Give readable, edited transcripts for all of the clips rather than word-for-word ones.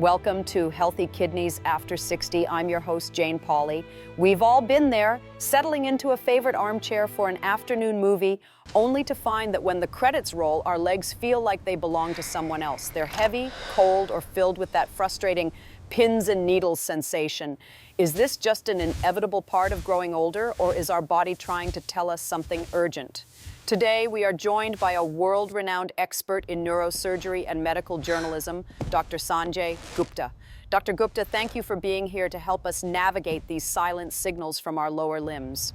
Welcome to Healthy Kidneys After 60. I'm your host, Jane Pauley. We've all been there, settling into a favorite armchair for an afternoon movie, only to find that when the credits roll, our legs feel like they belong to someone else. They're heavy, cold, or filled with that frustrating pins and needles sensation. Is this just an inevitable part of growing older, or is our body trying to tell us something urgent? Today, we are joined by a world-renowned expert in neurosurgery and medical journalism, Dr. Sanjay Gupta. Dr. Gupta, thank you for being here to help us navigate these silent signals from our lower limbs.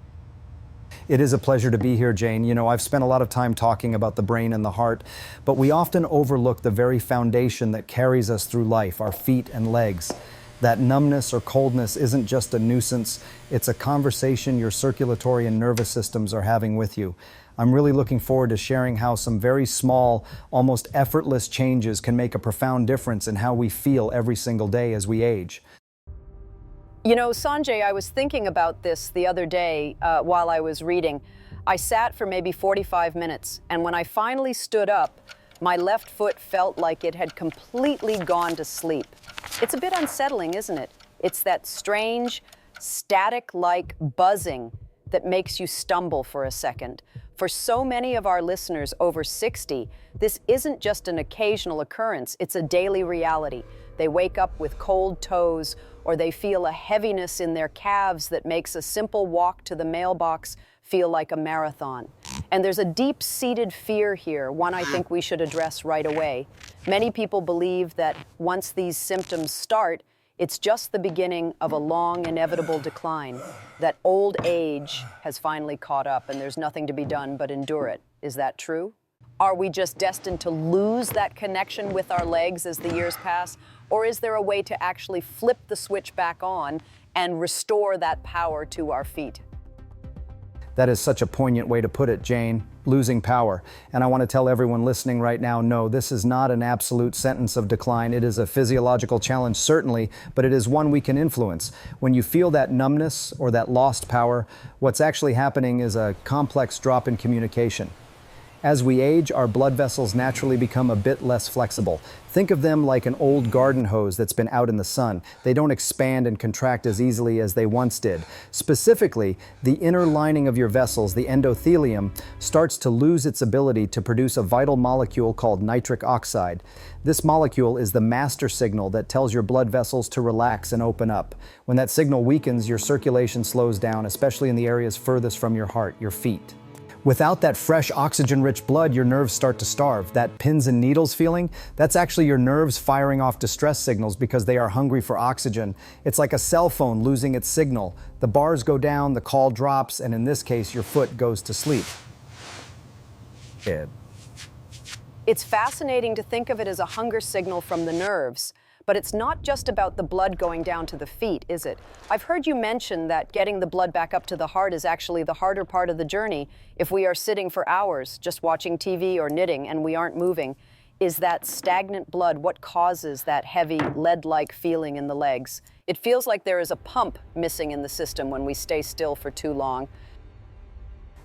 It is a pleasure to be here, Jane. You know, I've spent a lot of time talking about the brain and the heart, but we often overlook the very foundation that carries us through life, our feet and legs. That numbness or coldness isn't just a nuisance, it's a conversation your circulatory and nervous systems are having with you. I'm really looking forward to sharing how some very small, almost effortless changes can make a profound difference in how we feel every single day as we age. You know, Sanjay, I was thinking about this the other day while I was reading. I sat for maybe 45 minutes, and when I finally stood up, my left foot felt like it had completely gone to sleep. It's a bit unsettling, isn't it? It's that strange, static-like buzzing that makes you stumble for a second. For so many of our listeners over 60, this isn't just an occasional occurrence, it's a daily reality. They wake up with cold toes, or they feel a heaviness in their calves that makes a simple walk to the mailbox feel like a marathon. And there's a deep-seated fear here, one I think we should address right away. Many people believe that once these symptoms start, it's just the beginning of a long, inevitable decline, that old age has finally caught up and there's nothing to be done but endure it. Is that true? Are we just destined to lose that connection with our legs as the years pass? Or is there a way to actually flip the switch back on and restore that power to our feet? That is such a poignant way to put it, Jane. Losing power. And I want to tell everyone listening right now, no, this is not an absolute sentence of decline. It is a physiological challenge, certainly, but it is one we can influence. When you feel that numbness or that lost power, what's actually happening is a complex drop in communication. As we age, our blood vessels naturally become a bit less flexible. Think of them like an old garden hose that's been out in the sun. They don't expand and contract as easily as they once did. Specifically, the inner lining of your vessels, the endothelium, starts to lose its ability to produce a vital molecule called nitric oxide. This molecule is the master signal that tells your blood vessels to relax and open up. When that signal weakens, your circulation slows down, especially in the areas furthest from your heart, your feet. Without that fresh oxygen-rich blood, your nerves start to starve. That pins and needles feeling, that's actually your nerves firing off distress signals because they are hungry for oxygen. It's like a cell phone losing its signal. The bars go down, the call drops, and in this case, your foot goes to sleep. It's fascinating to think of it as a hunger signal from the nerves. But it's not just about the blood going down to the feet, is it? I've heard you mention that getting the blood back up to the heart is actually the harder part of the journey if we are sitting for hours just watching TV or knitting and we aren't moving. Is that stagnant blood what causes that heavy, lead-like feeling in the legs? It feels like there is a pump missing in the system when we stay still for too long.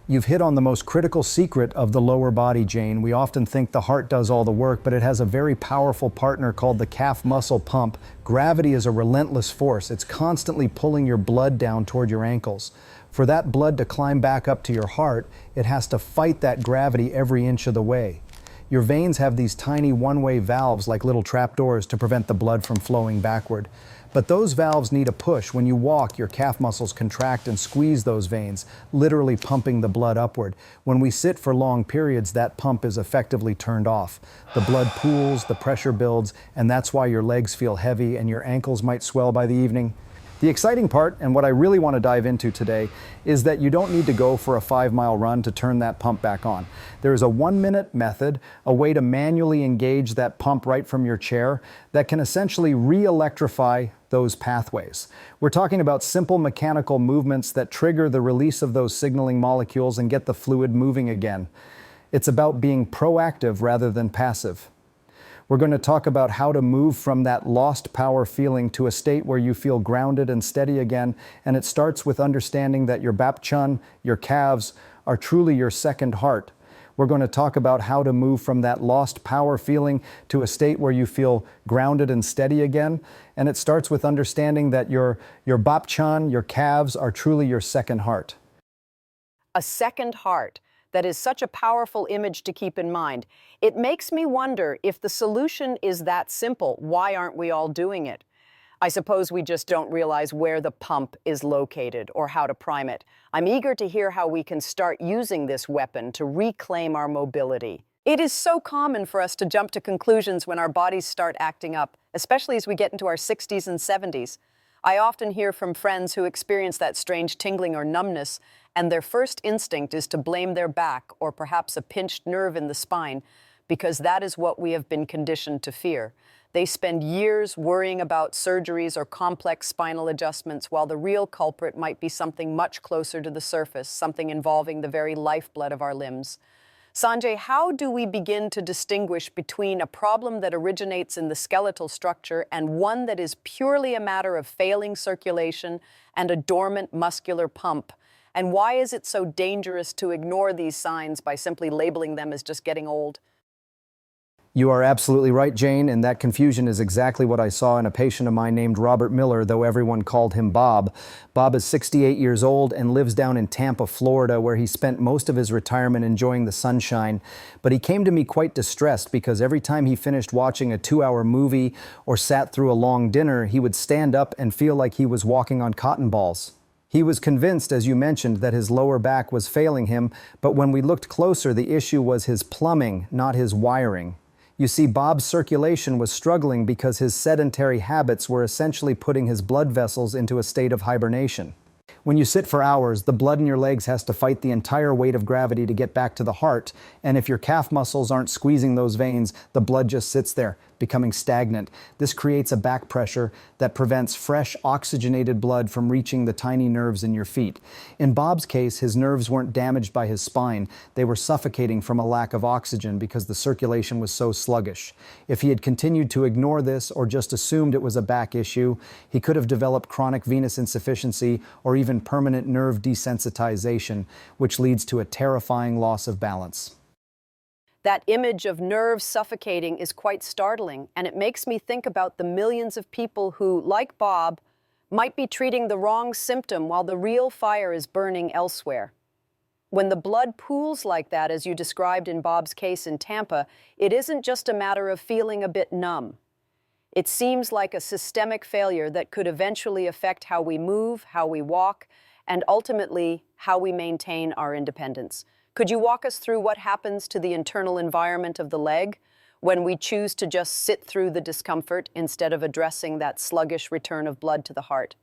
You've hit on the most critical secret of the lower body, Jane. We often think the heart does all the work, but it has a very powerful partner called the calf muscle pump. Gravity is a relentless force. It's constantly pulling your blood down toward your ankles. For that blood to climb back up to your heart, it has to fight that gravity every inch of the way. Your veins have these tiny one-way valves like little trapdoors to prevent the blood from flowing backward. But those valves need a push. When you walk, your calf muscles contract and squeeze those veins, literally pumping the blood upward. When we sit for long periods, that pump is effectively turned off. The blood pools, the pressure builds, and that's why your legs feel heavy and your ankles might swell by the evening. The exciting part, and what I really want to dive into today, is that you don't need to go for a 5-mile run to turn that pump back on. There is a 1-minute method, a way to manually engage that pump right from your chair that can essentially re-electrify those pathways. We're talking about simple mechanical movements that trigger the release of those signaling molecules and get the fluid moving again. It's about being proactive rather than passive. We're going to talk about how to move from that lost power feeling to a state where you feel grounded and steady again, and it starts with understanding that your chân, your calves, are truly your second heart. We're going to talk about how to move from that lost power feeling to a state where you feel grounded and steady again. And it starts with understanding that your bapchan, your calves, are truly your second heart. A second heart. That is such a powerful image to keep in mind. It makes me wonder if the solution is that simple. Why aren't we all doing it? I suppose we just don't realize where the pump is located or how to prime it. I'm eager to hear how we can start using this weapon to reclaim our mobility. It is so common for us to jump to conclusions when our bodies start acting up, especially as we get into our 60s and 70s. I often hear from friends who experience that strange tingling or numbness, and their first instinct is to blame their back or perhaps a pinched nerve in the spine, because that is what we have been conditioned to fear. They spend years worrying about surgeries or complex spinal adjustments, while the real culprit might be something much closer to the surface, something involving the very lifeblood of our limbs. Sanjay, how do we begin to distinguish between a problem that originates in the skeletal structure and one that is purely a matter of failing circulation and a dormant muscular pump? And why is it so dangerous to ignore these signs by simply labeling them as just getting old? You are absolutely right, Jane, and that confusion is exactly what I saw in a patient of mine named Robert Miller, though everyone called him Bob. Bob is 68 years old and lives down in Tampa, Florida, where he spent most of his retirement enjoying the sunshine. But he came to me quite distressed because every time he finished watching a 2-hour movie or sat through a long dinner, he would stand up and feel like he was walking on cotton balls. He was convinced, as you mentioned, that his lower back was failing him, but when we looked closer, the issue was his plumbing, not his wiring. You see, Bob's circulation was struggling because his sedentary habits were essentially putting his blood vessels into a state of hibernation. When you sit for hours, the blood in your legs has to fight the entire weight of gravity to get back to the heart, and if your calf muscles aren't squeezing those veins, the blood just sits there, becoming stagnant. This creates a back pressure that prevents fresh, oxygenated blood from reaching the tiny nerves in your feet. In Bob's case, his nerves weren't damaged by his spine. They were suffocating from a lack of oxygen because the circulation was so sluggish. If he had continued to ignore this or just assumed it was a back issue, he could have developed chronic venous insufficiency or even permanent nerve desensitization, which leads to a terrifying loss of balance. That image of nerves suffocating is quite startling, and it makes me think about the millions of people who, like Bob, might be treating the wrong symptom while the real fire is burning elsewhere. When the blood pools like that, as you described in Bob's case in Tampa, it isn't just a matter of feeling a bit numb. It seems like a systemic failure that could eventually affect how we move, how we walk, and ultimately how we maintain our independence. Could you walk us through what happens to the internal environment of the leg when we choose to just sit through the discomfort instead of addressing that sluggish return of blood to the heart?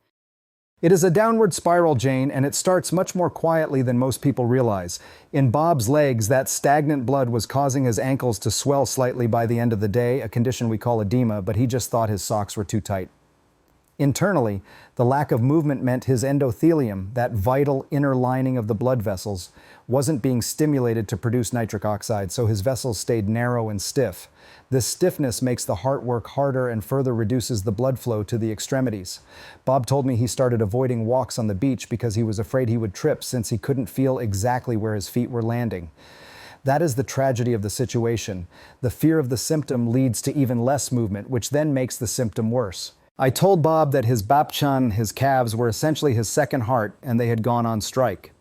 It is a downward spiral, Jane, and it starts much more quietly than most people realize. In Bob's legs, that stagnant blood was causing his ankles to swell slightly by the end of the day, a condition we call edema, but he just thought his socks were too tight. Internally, the lack of movement meant his endothelium, that vital inner lining of the blood vessels, wasn't being stimulated to produce nitric oxide, so his vessels stayed narrow and stiff. This stiffness makes the heart work harder and further reduces the blood flow to the extremities. Bob told me he started avoiding walks on the beach because he was afraid he would trip since he couldn't feel exactly where his feet were landing. That is the tragedy of the situation. The fear of the symptom leads to even less movement, which then makes the symptom worse. I told Bob that his bapchan, his calves, were essentially his second heart, and they had gone on strike.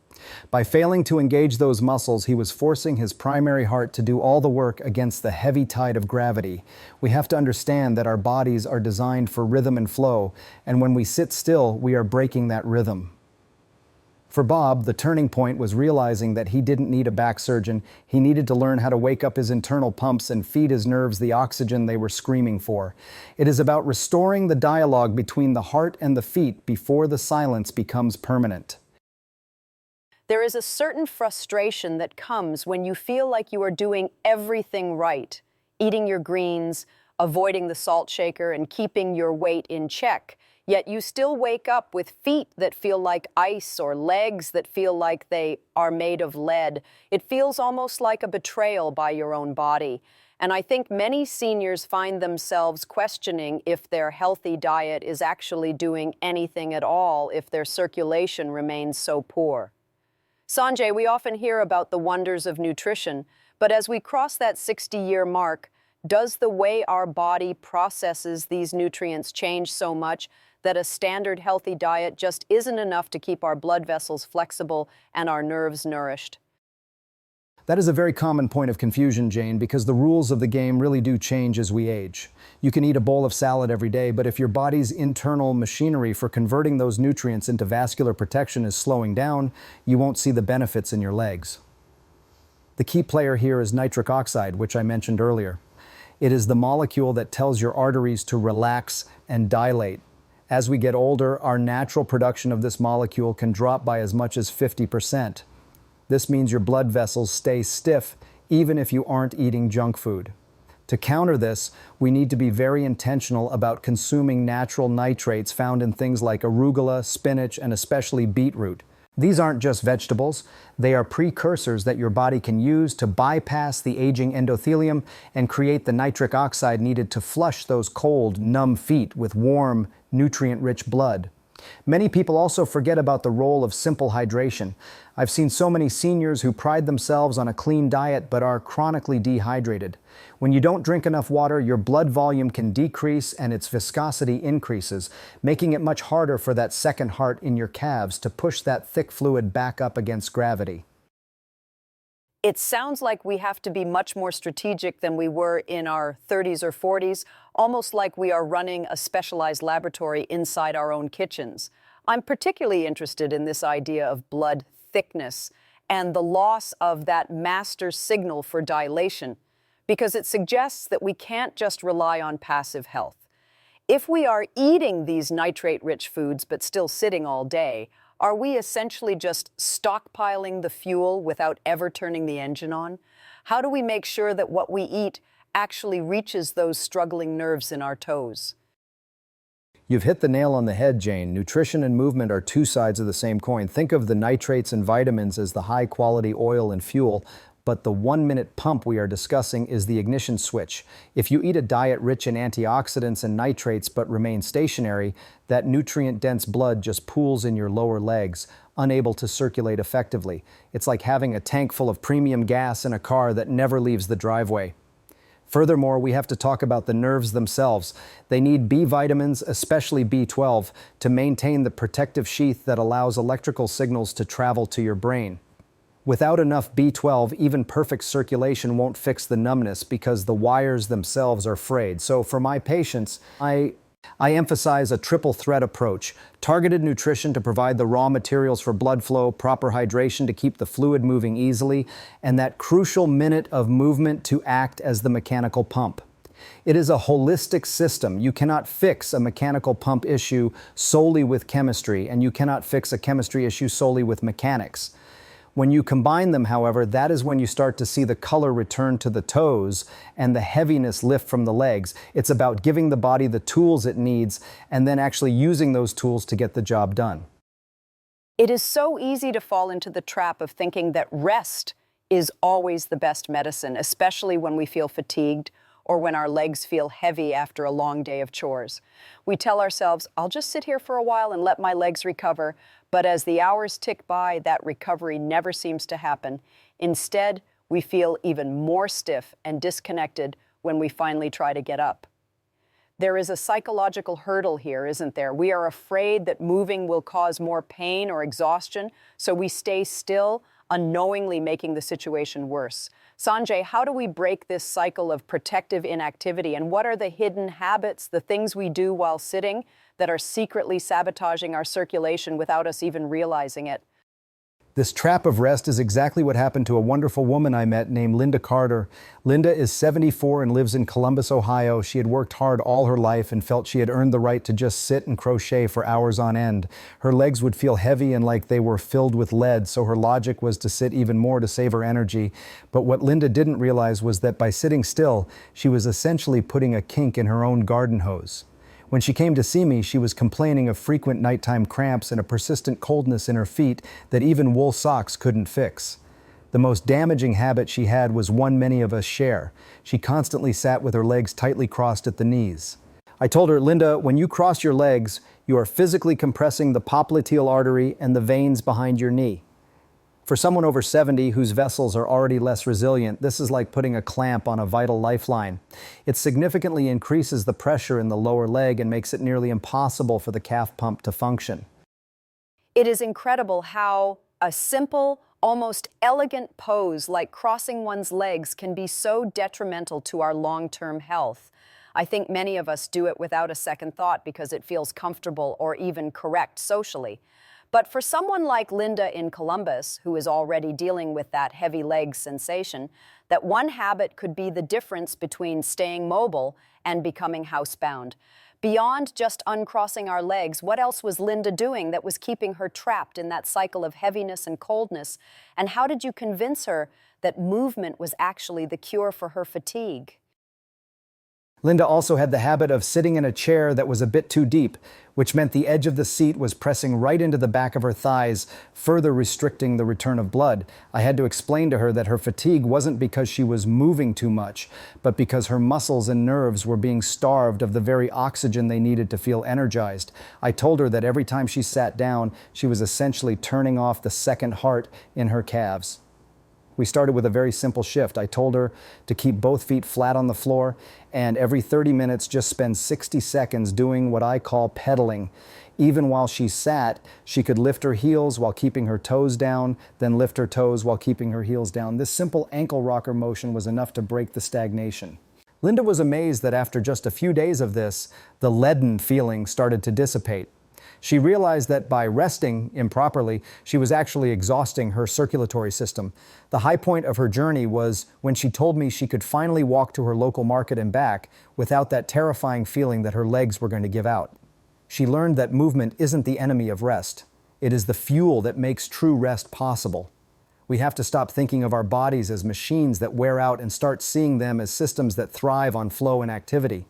By failing to engage those muscles, he was forcing his primary heart to do all the work against the heavy tide of gravity. We have to understand that our bodies are designed for rhythm and flow, and when we sit still, we are breaking that rhythm. For Bob, the turning point was realizing that he didn't need a back surgeon. He needed to learn how to wake up his internal pumps and feed his nerves the oxygen they were screaming for. It is about restoring the dialogue between the heart and the feet before the silence becomes permanent. There is a certain frustration that comes when you feel like you are doing everything right, eating your greens, avoiding the salt shaker, and keeping your weight in check. Yet you still wake up with feet that feel like ice or legs that feel like they are made of lead. It feels almost like a betrayal by your own body. And I think many seniors find themselves questioning if their healthy diet is actually doing anything at all if their circulation remains so poor. Sanjay, we often hear about the wonders of nutrition, but as we cross that 60-year mark, does the way our body processes these nutrients change so much that a standard healthy diet just isn't enough to keep our blood vessels flexible and our nerves nourished? That is a very common point of confusion, Jane, because the rules of the game really do change as we age. You can eat a bowl of salad every day, but if your body's internal machinery for converting those nutrients into vascular protection is slowing down, you won't see the benefits in your legs. The key player here is nitric oxide, which I mentioned earlier. It is the molecule that tells your arteries to relax and dilate. As we get older, our natural production of this molecule can drop by as much as 50%. This means your blood vessels stay stiff even if you aren't eating junk food. To counter this, we need to be very intentional about consuming natural nitrates found in things like arugula, spinach, and especially beetroot. These aren't just vegetables, they are precursors that your body can use to bypass the aging endothelium and create the nitric oxide needed to flush those cold, numb feet with warm, nutrient-rich blood. Many people also forget about the role of simple hydration. I've seen so many seniors who pride themselves on a clean diet but are chronically dehydrated. When you don't drink enough water, your blood volume can decrease and its viscosity increases, making it much harder for that second heart in your calves to push that thick fluid back up against gravity. It sounds like we have to be much more strategic than we were in our 30s or 40s, almost like we are running a specialized laboratory inside our own kitchens. I'm particularly interested in this idea of blood thickness and the loss of that master signal for dilation, because it suggests that we can't just rely on passive health. If we are eating these nitrate-rich foods but still sitting all day, are we essentially just stockpiling the fuel without ever turning the engine on? How do we make sure that what we eat actually reaches those struggling nerves in our toes? You've hit the nail on the head, Jane. Nutrition and movement are two sides of the same coin. Think of the nitrates and vitamins as the high-quality oil and fuel, but the 1-minute pump we are discussing is the ignition switch. If you eat a diet rich in antioxidants and nitrates but remain stationary, that nutrient-dense blood just pools in your lower legs, unable to circulate effectively. It's like having a tank full of premium gas in a car that never leaves the driveway. Furthermore, we have to talk about the nerves themselves. They need B vitamins, especially B12, to maintain the protective sheath that allows electrical signals to travel to your brain. Without enough B12, even perfect circulation won't fix the numbness because the wires themselves are frayed. So for my patients, I emphasize a triple threat approach: targeted nutrition to provide the raw materials for blood flow, proper hydration to keep the fluid moving easily, and that crucial minute of movement to act as the mechanical pump. It is a holistic system. You cannot fix a mechanical pump issue solely with chemistry, and you cannot fix a chemistry issue solely with mechanics. When you combine them, however, that is when you start to see the color return to the toes and the heaviness lift from the legs. It's about giving the body the tools it needs and then actually using those tools to get the job done. It is so easy to fall into the trap of thinking that rest is always the best medicine, especially when we feel fatigued or when our legs feel heavy after a long day of chores. We tell ourselves, I'll just sit here for a while and let my legs recover, but as the hours tick by, that recovery never seems to happen. Instead, we feel even more stiff and disconnected when we finally try to get up. There is a psychological hurdle here, isn't there? We are afraid that moving will cause more pain or exhaustion, so we stay still, unknowingly making the situation worse. Sanjay, how do we break this cycle of protective inactivity, and what are the hidden habits, the things we do while sitting, that are secretly sabotaging our circulation without us even realizing it? This trap of rest is exactly what happened to a wonderful woman I met named Linda Carter. Linda is 74 and lives in Columbus, Ohio. She had worked hard all her life and felt she had earned the right to just sit and crochet for hours on end. Her legs would feel heavy and like they were filled with lead, so her logic was to sit even more to save her energy. But what Linda didn't realize was that by sitting still, she was essentially putting a kink in her own garden hose. When she came to see me, she was complaining of frequent nighttime cramps and a persistent coldness in her feet that even wool socks couldn't fix. The most damaging habit she had was one many of us share. She constantly sat with her legs tightly crossed at the knees. I told her, Linda, when you cross your legs, you are physically compressing the popliteal artery and the veins behind your knee. For someone over 70 whose vessels are already less resilient, this is like putting a clamp on a vital lifeline. It significantly increases the pressure in the lower leg and makes it nearly impossible for the calf pump to function. It is incredible how a simple, almost elegant pose like crossing one's legs can be so detrimental to our long-term health. I think many of us do it without a second thought because it feels comfortable or even correct socially. But for someone like Linda in Columbus, who is already dealing with that heavy leg sensation, that one habit could be the difference between staying mobile and becoming housebound. Beyond just uncrossing our legs, what else was Linda doing that was keeping her trapped in that cycle of heaviness and coldness? And how did you convince her that movement was actually the cure for her fatigue? Linda also had the habit of sitting in a chair that was a bit too deep, which meant the edge of the seat was pressing right into the back of her thighs, further restricting the return of blood. I had to explain to her that her fatigue wasn't because she was moving too much, but because her muscles and nerves were being starved of the very oxygen they needed to feel energized. I told her that every time she sat down, she was essentially turning off the second heart in her calves. We started with a very simple shift. I told her to keep both feet flat on the floor and every 30 minutes just spend 60 seconds doing what I call pedaling. Even while she sat, she could lift her heels while keeping her toes down, then lift her toes while keeping her heels down. This simple ankle rocker motion was enough to break the stagnation. Linda was amazed that after just a few days of this, the leaden feeling started to dissipate. She realized that by resting improperly, she was actually exhausting her circulatory system. The high point of her journey was when she told me she could finally walk to her local market and back without that terrifying feeling that her legs were going to give out. She learned that movement isn't the enemy of rest. It is the fuel that makes true rest possible. We have to stop thinking of our bodies as machines that wear out and start seeing them as systems that thrive on flow and activity.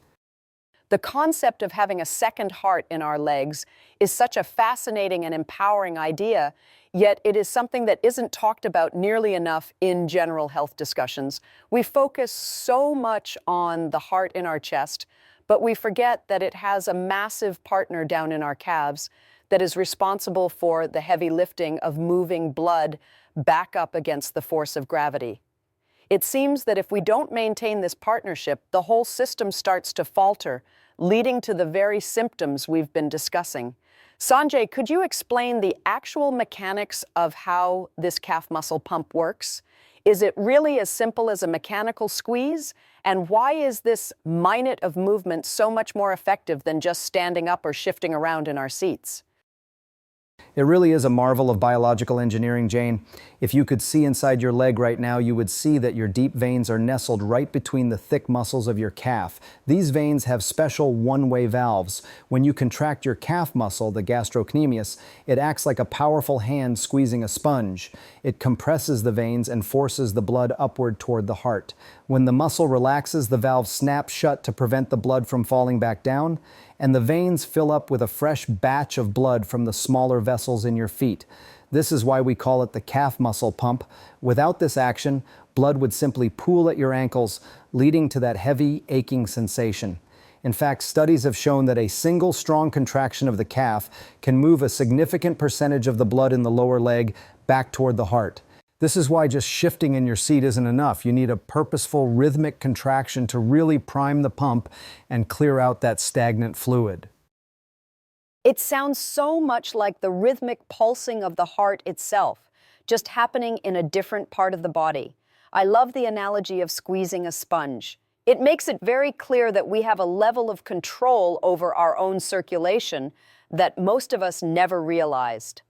The concept of having a second heart in our legs is such a fascinating and empowering idea, yet it is something that isn't talked about nearly enough in general health discussions. We focus so much on the heart in our chest, but we forget that it has a massive partner down in our calves that is responsible for the heavy lifting of moving blood back up against the force of gravity. It seems that if we don't maintain this partnership, the whole system starts to falter, leading to the very symptoms we've been discussing. Sanjay, could you explain the actual mechanics of how this calf muscle pump works? Is it really as simple as a mechanical squeeze? And why is this minute of movement so much more effective than just standing up or shifting around in our seats? It really is a marvel of biological engineering, Jane. If you could see inside your leg right now, you would see that your deep veins are nestled right between the thick muscles of your calf. These veins have special one-way valves. When you contract your calf muscle, the gastrocnemius, it acts like a powerful hand squeezing a sponge. It compresses the veins and forces the blood upward toward the heart. When the muscle relaxes, the valve snaps shut to prevent the blood from falling back down, and the veins fill up with a fresh batch of blood from the smaller vessels in your feet. This is why we call it the calf muscle pump. Without this action, blood would simply pool at your ankles, leading to that heavy, aching sensation. In fact, studies have shown that a single strong contraction of the calf can move a significant percentage of the blood in the lower leg back toward the heart. This is why just shifting in your seat isn't enough. You need a purposeful, rhythmic contraction to really prime the pump and clear out that stagnant fluid. It sounds so much like the rhythmic pulsing of the heart itself, just happening in a different part of the body. I love the analogy of squeezing a sponge. It makes it very clear that we have a level of control over our own circulation that most of us never realized.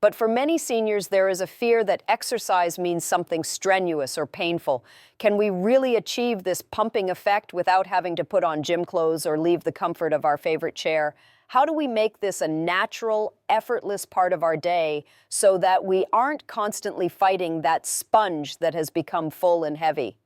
But for many seniors, there is a fear that exercise means something strenuous or painful. Can we really achieve this pumping effect without having to put on gym clothes or leave the comfort of our favorite chair? How do we make this a natural, effortless part of our day so that we aren't constantly fighting that sponge that has become full and heavy?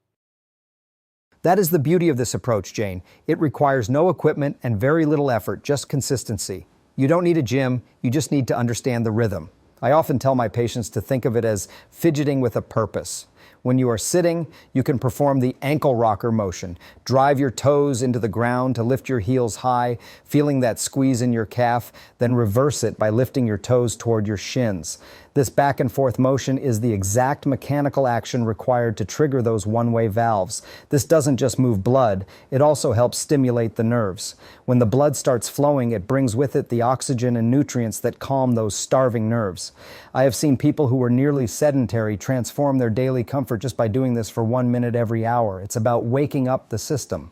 That is the beauty of this approach, Jane. It requires no equipment and very little effort, just consistency. You don't need a gym, you just need to understand the rhythm. I often tell my patients to think of it as fidgeting with a purpose. When you are sitting, you can perform the ankle rocker motion. Drive your toes into the ground to lift your heels high, feeling that squeeze in your calf, then reverse it by lifting your toes toward your shins. This back and forth motion is the exact mechanical action required to trigger those one-way valves. This doesn't just move blood, it also helps stimulate the nerves. When the blood starts flowing, it brings with it the oxygen and nutrients that calm those starving nerves. I have seen people who were nearly sedentary transform their daily comfort just by doing this for 1 minute every hour. It's about waking up the system.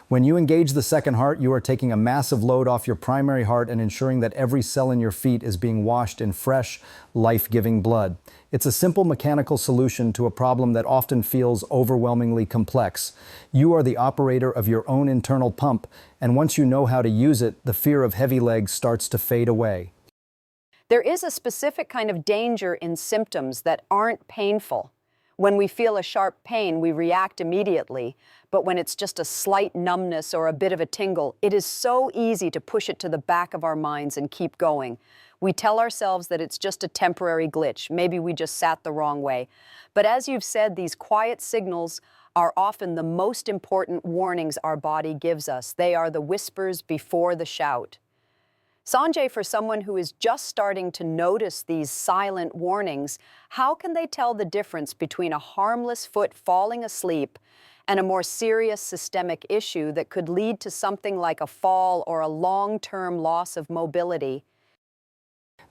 When you engage the second heart, you are taking a massive load off your primary heart and ensuring that every cell in your feet is being washed in fresh, life-giving blood. It's a simple mechanical solution to a problem that often feels overwhelmingly complex. You are the operator of your own internal pump, and once you know how to use it, the fear of heavy legs starts to fade away. There is a specific kind of danger in symptoms that aren't painful. When we feel a sharp pain, we react immediately, but when it's just a slight numbness or a bit of a tingle, it is so easy to push it to the back of our minds and keep going. We tell ourselves that it's just a temporary glitch. Maybe we just sat the wrong way. But as you've said, these quiet signals are often the most important warnings our body gives us. They are the whispers before the shout. Sanjay, for someone who is just starting to notice these silent warnings, how can they tell the difference between a harmless foot falling asleep and a more serious systemic issue that could lead to something like a fall or a long-term loss of mobility?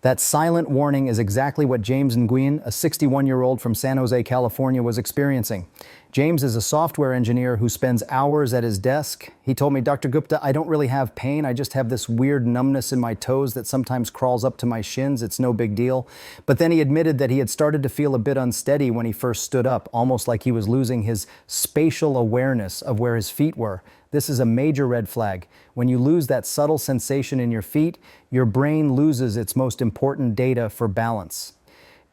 That silent warning is exactly what James Nguyen, a 61-year-old from San Jose, California, was experiencing. James is a software engineer who spends hours at his desk. He told me, "Dr. Gupta, I don't really have pain. I just have this weird numbness in my toes that sometimes crawls up to my shins. It's no big deal." But then he admitted that he had started to feel a bit unsteady when he first stood up, almost like he was losing his spatial awareness of where his feet were. This is a major red flag. When you lose that subtle sensation in your feet, your brain loses its most important data for balance.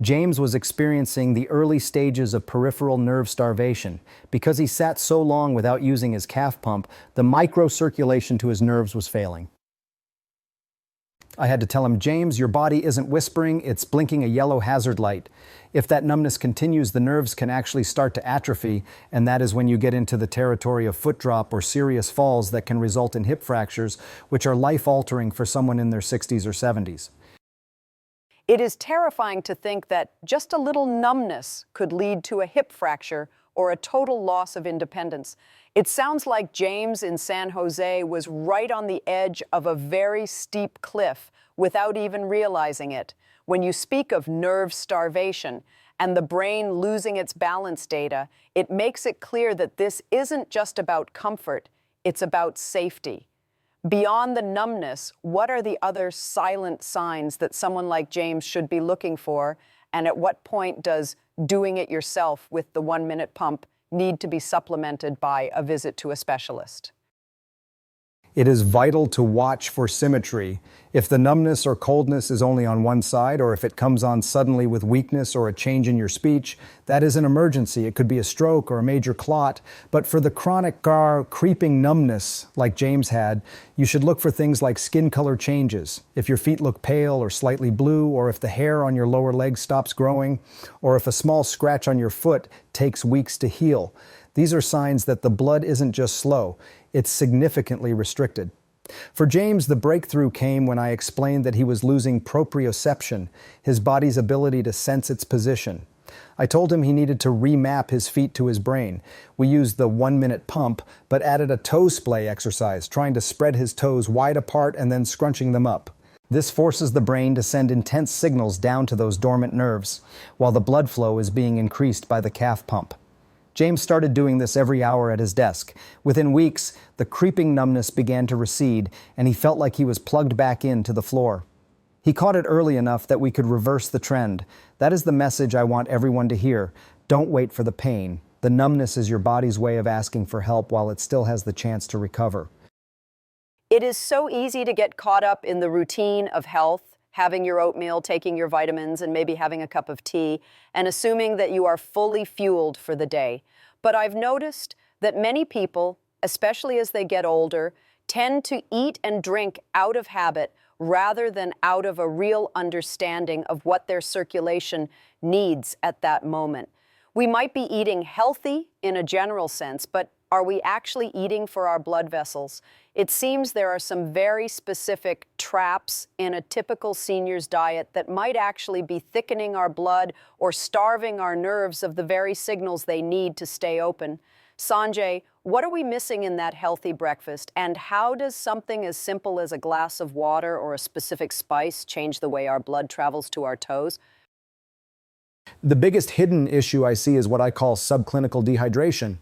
James was experiencing the early stages of peripheral nerve starvation. Because he sat so long without using his calf pump, the microcirculation to his nerves was failing. I had to tell him, "James, your body isn't whispering, it's blinking a yellow hazard light. If that numbness continues, the nerves can actually start to atrophy, and that is when you get into the territory of foot drop or serious falls that can result in hip fractures, which are life-altering for someone in their 60s or 70s. It is terrifying to think that just a little numbness could lead to a hip fracture or a total loss of independence. It sounds like James in San Jose was right on the edge of a very steep cliff without even realizing it. When you speak of nerve starvation and the brain losing its balance data, it makes it clear that this isn't just about comfort, it's about safety. Beyond the numbness, what are the other silent signs that someone like James should be looking for? And at what point does doing it yourself with the 1-minute pump need to be supplemented by a visit to a specialist? It is vital to watch for symmetry. If the numbness or coldness is only on one side, or if it comes on suddenly with weakness or a change in your speech, that is an emergency. It could be a stroke or a major clot. But for the chronic creeping numbness like James had, you should look for things like skin color changes. If your feet look pale or slightly blue, or if the hair on your lower leg stops growing, or if a small scratch on your foot takes weeks to heal. These are signs that the blood isn't just slow, it's significantly restricted. For James, the breakthrough came when I explained that he was losing proprioception, his body's ability to sense its position. I told him he needed to remap his feet to his brain. We used the 1-minute pump, but added a toe splay exercise, trying to spread his toes wide apart and then scrunching them up. This forces the brain to send intense signals down to those dormant nerves, while the blood flow is being increased by the calf pump. James started doing this every hour at his desk. Within weeks, the creeping numbness began to recede, and he felt like he was plugged back into the floor. He caught it early enough that we could reverse the trend. That is the message I want everyone to hear. Don't wait for the pain. The numbness is your body's way of asking for help while it still has the chance to recover. It is so easy to get caught up in the routine of health, having your oatmeal, taking your vitamins, and maybe having a cup of tea, and assuming that you are fully fueled for the day. But I've noticed that many people, especially as they get older, tend to eat and drink out of habit rather than out of a real understanding of what their circulation needs at that moment. We might be eating healthy in a general sense, but Are we actually eating for our blood vessels? It seems there are some very specific traps in a typical senior's diet that might actually be thickening our blood or starving our nerves of the very signals they need to stay open. Sanjay, what are we missing in that healthy breakfast? And how does something as simple as a glass of water or a specific spice change the way our blood travels to our toes? The biggest hidden issue I see is what I call subclinical dehydration.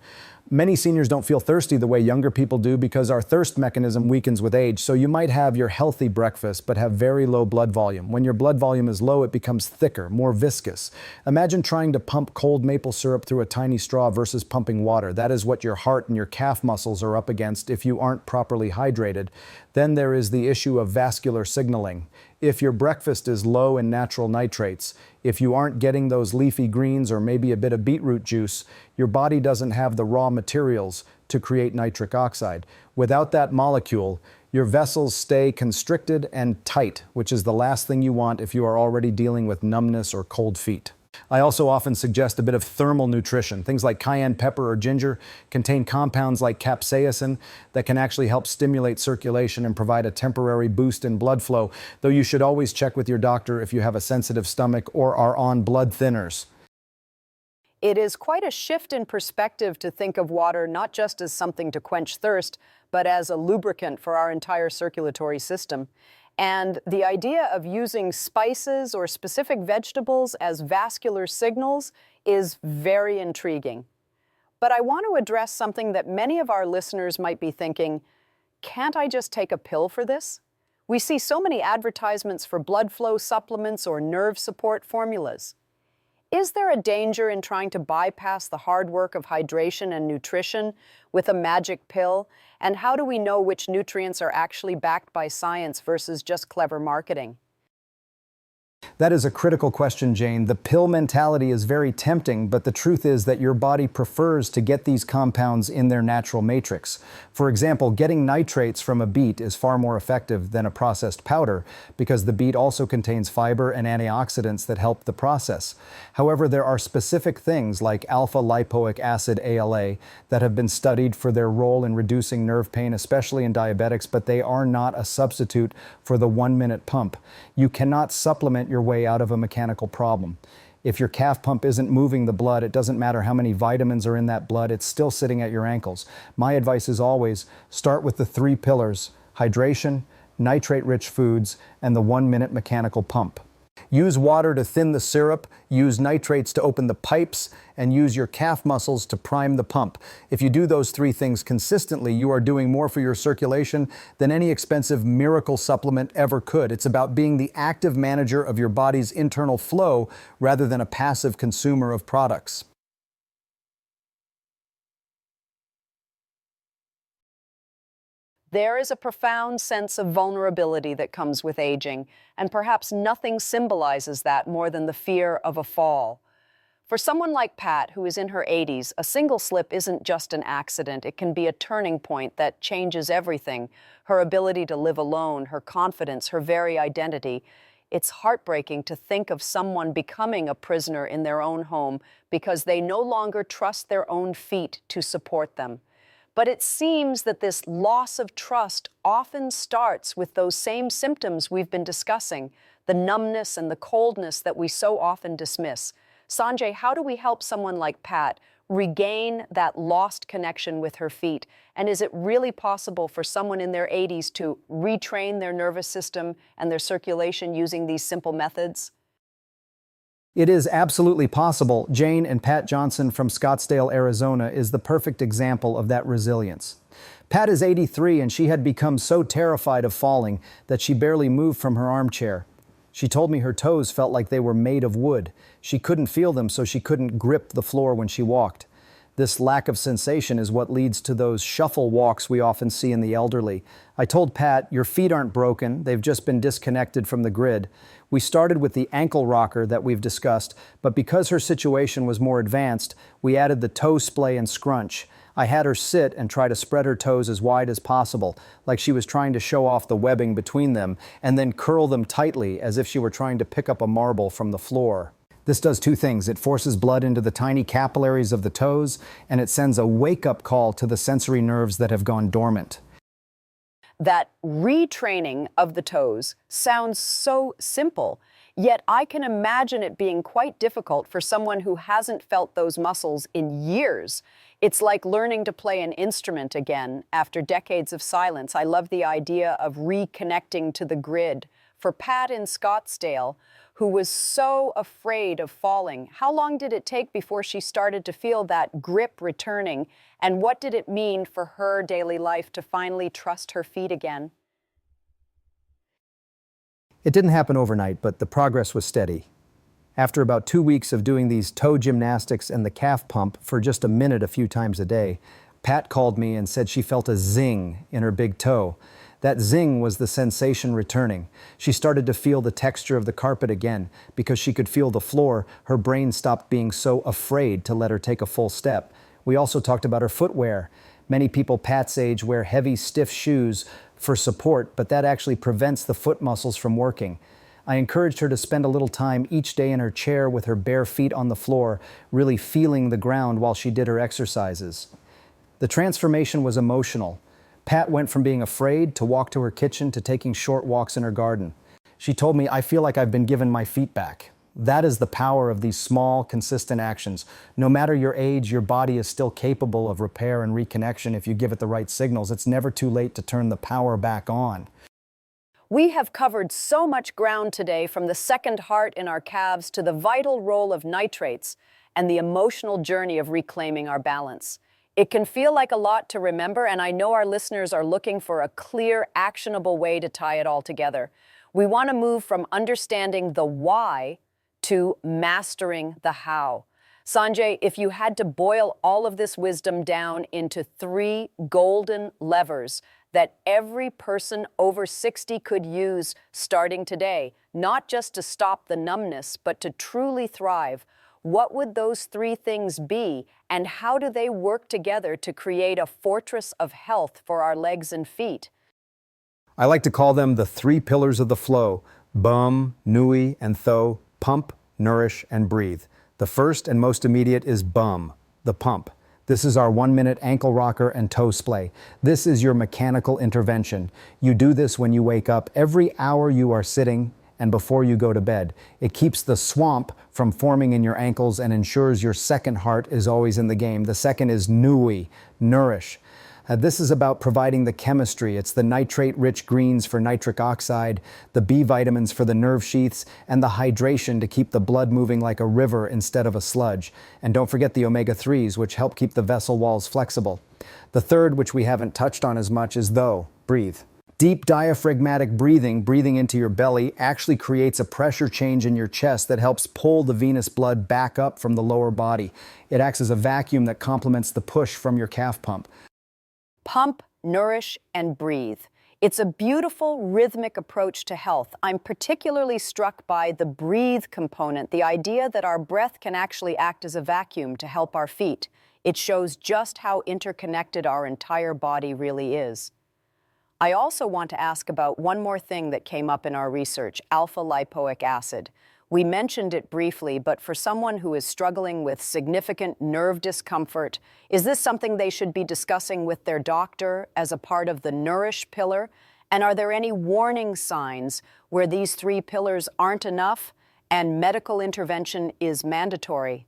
Many seniors don't feel thirsty the way younger people do because our thirst mechanism weakens with age. So you might have your healthy breakfast but have very low blood volume. When your blood volume is low, it becomes thicker, more viscous. Imagine trying to pump cold maple syrup through a tiny straw versus pumping water. That is what your heart and your calf muscles are up against if you aren't properly hydrated. Then there is the issue of vascular signaling. If your breakfast is low in natural nitrates, if you aren't getting those leafy greens or maybe a bit of beetroot juice, your body doesn't have the raw materials to create nitric oxide. Without that molecule, your vessels stay constricted and tight, which is the last thing you want if you are already dealing with numbness or cold feet. I also often suggest a bit of thermal nutrition. Things like cayenne pepper or ginger contain compounds like capsaicin that can actually help stimulate circulation and provide a temporary boost in blood flow, though you should always check with your doctor if you have a sensitive stomach or are on blood thinners. It is quite a shift in perspective to think of water not just as something to quench thirst, but as a lubricant for our entire circulatory system. And the idea of using spices or specific vegetables as vascular signals is very intriguing. But I want to address something that many of our listeners might be thinking, can't I just take a pill for this? We see so many advertisements for blood flow supplements or nerve support formulas. Is there a danger in trying to bypass the hard work of hydration and nutrition with a magic pill? And how do we know which nutrients are actually backed by science versus just clever marketing? That is a critical question, Jane. The pill mentality is very tempting, but the truth is that your body prefers to get these compounds in their natural matrix. For example, getting nitrates from a beet is far more effective than a processed powder because the beet also contains fiber and antioxidants that help the process. However, there are specific things like alpha-lipoic acid ALA that have been studied for their role in reducing nerve pain, especially in diabetics, but they are not a substitute for the 1-minute pump. You cannot supplement your way out of a mechanical problem. If your calf pump isn't moving the blood, it doesn't matter how many vitamins are in that blood, it's still sitting at your ankles. My advice is always start with the 3 pillars: hydration, nitrate-rich foods, and the 1-minute mechanical pump. Use water to thin the syrup, use nitrates to open the pipes, and use your calf muscles to prime the pump. If you do those 3 things consistently, you are doing more for your circulation than any expensive miracle supplement ever could. It's about being the active manager of your body's internal flow rather than a passive consumer of products. There is a profound sense of vulnerability that comes with aging, and perhaps nothing symbolizes that more than the fear of a fall. For someone like Pat, who is in her 80s, a single slip isn't just an accident. It can be a turning point that changes everything: her ability to live alone, her confidence, her very identity. It's heartbreaking to think of someone becoming a prisoner in their own home because they no longer trust their own feet to support them. But it seems that this loss of trust often starts with those same symptoms we've been discussing, the numbness and the coldness that we so often dismiss. Sanjay, how do we help someone like Pat regain that lost connection with her feet? And is it really possible for someone in their 80s to retrain their nervous system and their circulation using these simple methods? It is absolutely possible. Jane and Pat Johnson from Scottsdale, Arizona, is the perfect example of that resilience. Pat is 83 and she had become so terrified of falling that she barely moved from her armchair. She told me her toes felt like they were made of wood. She couldn't feel them, so she couldn't grip the floor when she walked. This lack of sensation is what leads to those shuffle walks we often see in the elderly. I told Pat, your feet aren't broken, they've just been disconnected from the grid. We started with the ankle rocker that we've discussed, but because her situation was more advanced, we added the toe splay and scrunch. I had her sit and try to spread her toes as wide as possible, like she was trying to show off the webbing between them, and then curl them tightly as if she were trying to pick up a marble from the floor. This does two things. It forces blood into the tiny capillaries of the toes, and it sends a wake-up call to the sensory nerves that have gone dormant. That retraining of the toes sounds so simple, yet I can imagine it being quite difficult for someone who hasn't felt those muscles in years. It's like learning to play an instrument again after decades of silence. I love the idea of reconnecting to the grid. For Pat in Scottsdale, who was so afraid of falling, how long did it take before she started to feel that grip returning? And what did it mean for her daily life to finally trust her feet again? It didn't happen overnight, but the progress was steady. After about 2 weeks of doing these toe gymnastics and the calf pump for just a minute a few times a day, Pat called me and said she felt a zing in her big toe. That zing was the sensation returning. She started to feel the texture of the carpet again. Because she could feel the floor, her brain stopped being so afraid to let her take a full step. We also talked about her footwear. Many people Pat's age wear heavy, stiff shoes for support, but that actually prevents the foot muscles from working. I encouraged her to spend a little time each day in her chair with her bare feet on the floor, really feeling the ground while she did her exercises. The transformation was emotional. Pat went from being afraid to walk to her kitchen to taking short walks in her garden. She told me, "I feel like I've been given my feet back." That is the power of these small, consistent actions. No matter your age, your body is still capable of repair and reconnection if you give it the right signals. It's never too late to turn the power back on. We have covered so much ground today, from the second heart in our calves to the vital role of nitrates and the emotional journey of reclaiming our balance. It can feel like a lot to remember, and I know our listeners are looking for a clear, actionable way to tie it all together. We want to move from understanding the why to mastering the how. Sanjay, if you had to boil all of this wisdom down into 3 golden levers that every person over 60 could use starting today, not just to stop the numbness, but to truly thrive, what would those 3 things be, and how do they work together to create a fortress of health for our legs and feet? I like to call them the 3 pillars of the flow: bum, nui, and tho, pump, nourish, and breathe. The first and most immediate is bum, the pump. This is our 1-minute ankle rocker and toe splay. This is your mechanical intervention. You do this when you wake up, every hour you are sitting, and before you go to bed. It keeps the swamp from forming in your ankles and ensures your second heart is always in the game. The second is nui, nourish. This is about providing the chemistry. It's the nitrate-rich greens for nitric oxide, the B vitamins for the nerve sheaths, and the hydration to keep the blood moving like a river instead of a sludge. And don't forget the omega-3s, which help keep the vessel walls flexible. The third, which we haven't touched on as much, is tho, breathe. Deep diaphragmatic breathing, breathing into your belly, actually creates a pressure change in your chest that helps pull the venous blood back up from the lower body. It acts as a vacuum that complements the push from your calf pump. Pump, nourish, and breathe. It's a beautiful, rhythmic approach to health. I'm particularly struck by the breathe component, the idea that our breath can actually act as a vacuum to help our feet. It shows just how interconnected our entire body really is. I also want to ask about one more thing that came up in our research: alpha-lipoic acid. We mentioned it briefly, but for someone who is struggling with significant nerve discomfort, is this something they should be discussing with their doctor as a part of the Nourish pillar? And are there any warning signs where these 3 pillars aren't enough and medical intervention is mandatory?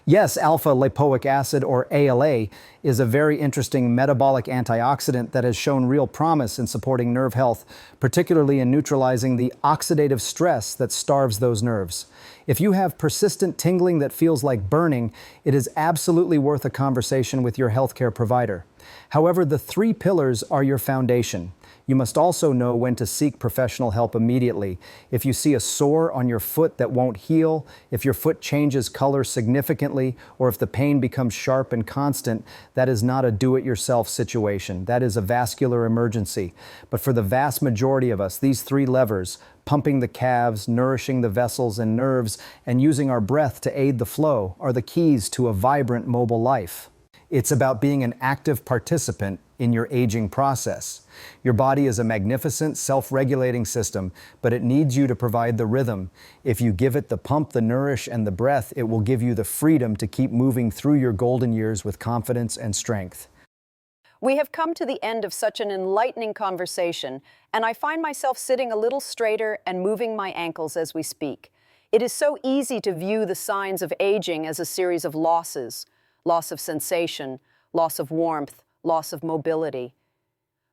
Yes, alpha-lipoic acid, or ALA, is a very interesting metabolic antioxidant that has shown real promise in supporting nerve health, particularly in neutralizing the oxidative stress that starves those nerves. If you have persistent tingling that feels like burning, it is absolutely worth a conversation with your healthcare provider. However, the 3 pillars are your foundation. You must also know when to seek professional help immediately. If you see a sore on your foot that won't heal, if your foot changes color significantly, or if the pain becomes sharp and constant, that is not a do-it-yourself situation. That is a vascular emergency. But for the vast majority of us, these 3 levers, pumping the calves, nourishing the vessels and nerves, and using our breath to aid the flow, are the keys to a vibrant, mobile life. It's about being an active participant in your aging process. Your body is a magnificent, self-regulating system, but it needs you to provide the rhythm. If you give it the pump, the nourish, and the breath, it will give you the freedom to keep moving through your golden years with confidence and strength. We have come to the end of such an enlightening conversation, and I find myself sitting a little straighter and moving my ankles as we speak. It is so easy to view the signs of aging as a series of losses: loss of sensation, loss of warmth, loss of mobility.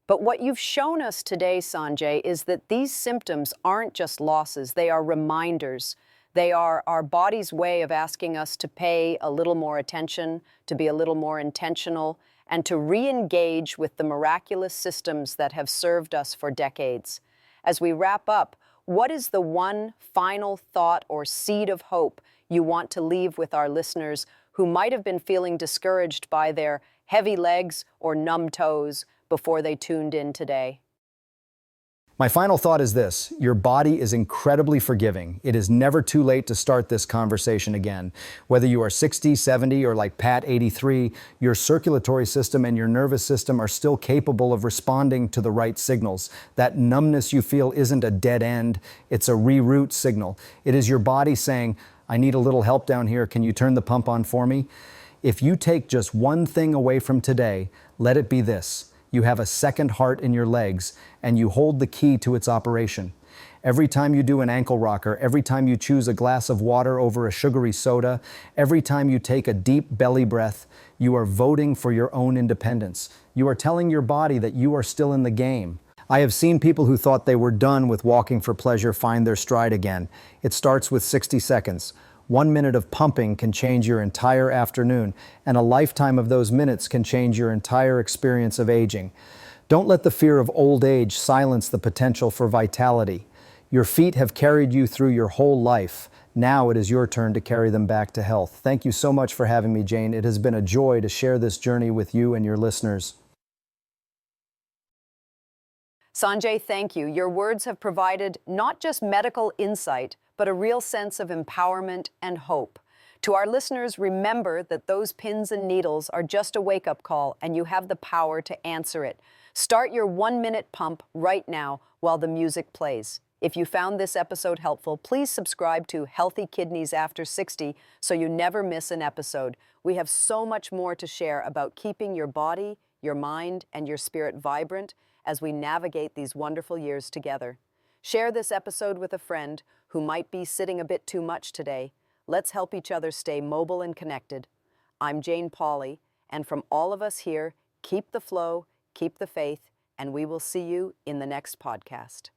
But what you've shown us today, Sanjay, is that these symptoms aren't just losses, they are reminders. They are our body's way of asking us to pay a little more attention, to be a little more intentional, and to re-engage with the miraculous systems that have served us for decades. As we wrap up, what is the one final thought or seed of hope you want to leave with our listeners who might have been feeling discouraged by their heavy legs or numb toes before they tuned in today? My final thought is this: your body is incredibly forgiving. It is never too late to start this conversation again. Whether you are 60, 70, or like Pat, 83, your circulatory system and your nervous system are still capable of responding to the right signals. That numbness you feel isn't a dead end, it's a reroute signal. It is your body saying, I need a little help down here, can you turn the pump on for me? If you take just one thing away from today, let it be this: you have a second heart in your legs, and you hold the key to its operation. Every time you do an ankle rocker, every time you choose a glass of water over a sugary soda, every time you take a deep belly breath, you are voting for your own independence. You are telling your body that you are still in the game. I have seen people who thought they were done with walking for pleasure find their stride again. It starts with 60 seconds. 1 minute of pumping can change your entire afternoon, and a lifetime of those minutes can change your entire experience of aging. Don't let the fear of old age silence the potential for vitality. Your feet have carried you through your whole life. Now it is your turn to carry them back to health. Thank you so much for having me, Jane. It has been a joy to share this journey with you and your listeners. Sanjay, thank you. Your words have provided not just medical insight, but a real sense of empowerment and hope. To our listeners, remember that those pins and needles are just a wake-up call, and you have the power to answer it. Start your 1-minute pump right now while the music plays. If you found this episode helpful, please subscribe to Healthy Kidneys After 60 so you never miss an episode. We have so much more to share about keeping your body, your mind, and your spirit vibrant as we navigate these wonderful years together. Share this episode with a friend who might be sitting a bit too much today. Let's help each other stay mobile and connected. I'm Jane Pauley, and from all of us here, keep the flow, keep the faith, and we will see you in the next podcast.